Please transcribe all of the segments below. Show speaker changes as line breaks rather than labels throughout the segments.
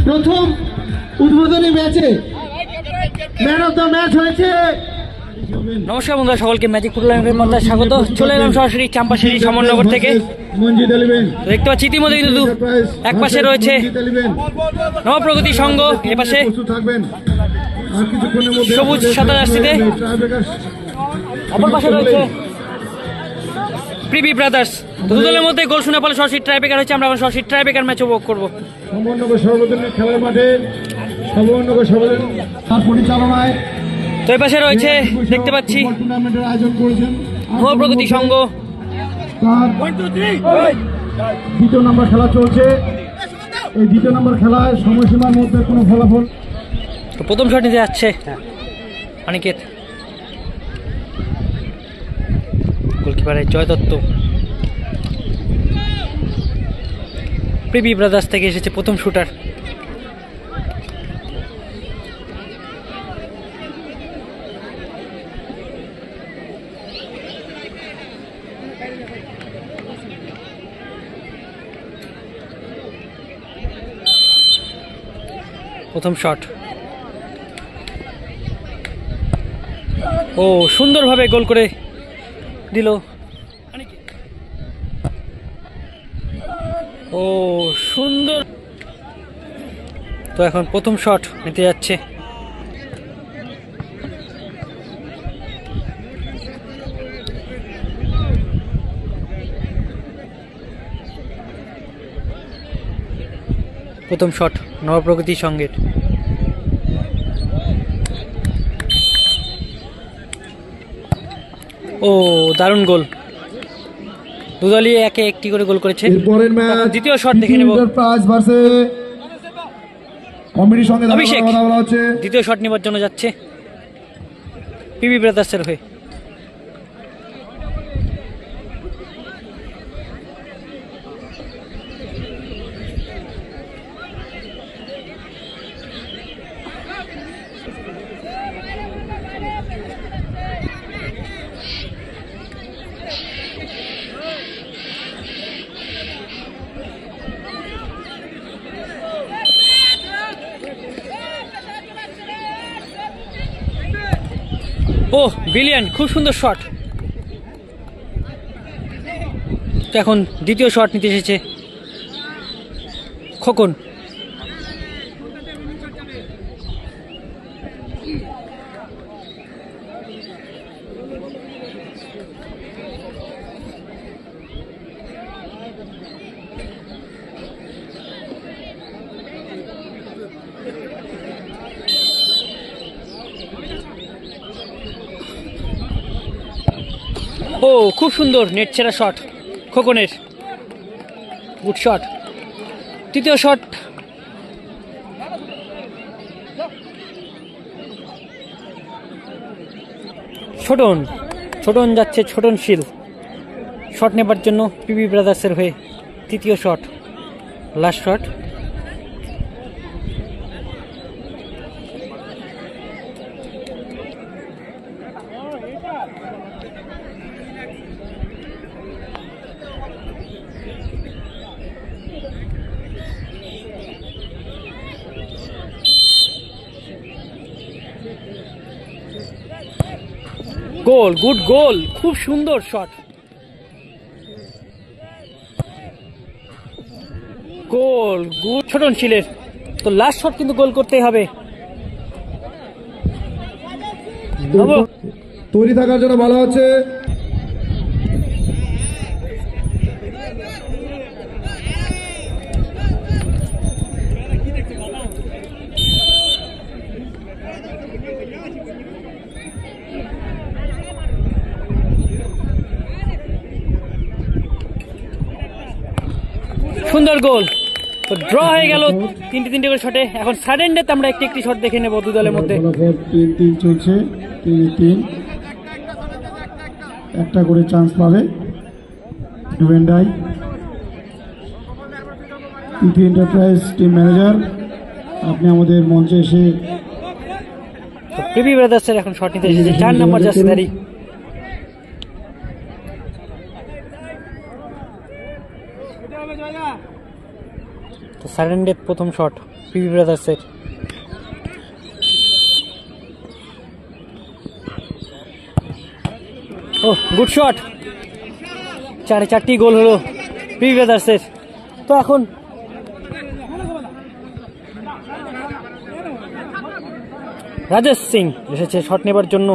প্রথম উদ্বোধনী ম্যাচে ম্যান অফ দ্য ম্যাচ হয়েছে।
নমস্কার বন্ধুরা, সকলকে ম্যাজিক ফুটবল মধ্যে স্বাগত। চলে এলাম সরাসরি চাম্পাশিরি সামননগর থেকে। দেখতে পাচ্ছি ইতিমধ্যে কিন্তু এক পাশে রয়েছে নবপ্রগতি সংঘ, এ পাশে সবুজ সাদা জার্সিতে, অপর পাশে রয়েছে পিবি ব্রাদার্স। দুদলের মধ্যে গোল শূন্য ফলে সরাসরি ট্রাইব্রেকার হয়েছে। আমরা সরাসরি ট্রাইব্রেকার ম্যাচ উপভোগ করবো।
খেলার মাঠে তার পরিচালনায়
তো এই পাশে রয়েছে দেখতে পাচ্ছি নবপ্রগতি সংঘ।
দ্বিতীয় নম্বর খেলা চলছে। এই দ্বিতীয় নম্বর খেলায় সময়সীমার মধ্যে কোনো ফলাফল।
প্রথম শট নিতে যাচ্ছে অনিকেত, গোলকিপারের জয় দত্ত। পিবি ব্রাদার্স থেকে এসেছে প্রথম শুটার। প্রথম শট, ও সুন্দরভাবে গোল করে দিল। ও সুন্দর। তো এখন প্রথম শট নিতে যাচ্ছে প্রথম শট নবপ্রগতি সংঘের। ও দারুণ গোল, দুদলই একে একটি করে গোল করেছে। দ্বিতীয় শট দেখে নেব। অভিষেক দ্বিতীয় শট নেবার জন্য যাচ্ছে পিবি ব্রাদার্সের হয়ে। ও ব্রিলিয়ান্ট, খুব সুন্দর শট। তো এখন দ্বিতীয় শট নিতে এসেছে খোকন। ও খুব সুন্দর নেট ছেড়া শট খোকনের, গুড শট। তৃতীয় শট, ছোটন যাচ্ছে ছোটনশীল শট নেবার জন্য পিবি ব্রাদার্সের হয়ে। তৃতীয় শট, লাস্ট শট। গোল, গুড গোল, খুব সুন্দর শট। গোল, গুড ছোটনশীলের। তো লাস্ট শট কিন্তু গোল করতেই হবে।
তৈরি থাকার জন্য বলা হচ্ছে।
সুন্দর গোল। তো ড্র হয়ে গেল তিনটে করে শটে। এখন সাডেন ডেথ আমরা একটি শট দেখে নেব দু দলের মধ্যে।
3-3 চলছে, 3-3 একটা করে চান্স পাবে ডুভেন্ডাই। পিপি এন্টারপ্রাইজ টিম ম্যানেজার, আপনি আমাদের মঞ্চে এসে।
পিবি ব্রাদার্সের এখন শট নিতে এসেছে 4 নম্বর জার্সিধারী। তো সাডেন ডেথ প্রথম শট। পিভি ব্রাদার্সের। ও গুড শট, 4টি গোল হলো পিভি ব্রাদার্সের। তো এখন রাজেশ সিং এসেছে শট নেবার জন্য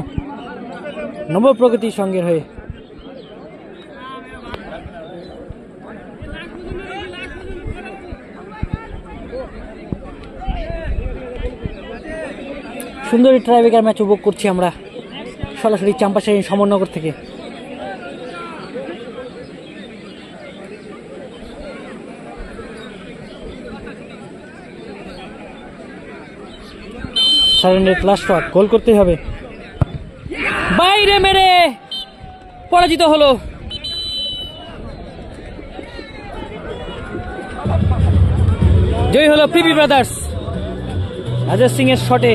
নবপ্রগতি সঙ্গের হয়ে। সুন্দরী ট্রাইবেকার ম্যাচ উপভোগ করছি আমরা সরাসরি চাম্পাশাহী সমরনগর থেকে। সারেন্ডার লাস্ট শট, গোল করতেই হবে। বাইরে মেরে পরাজিত হলো। জয়ী হলো পিভি ব্রাদার্স রাজেশ সিং এর শটে।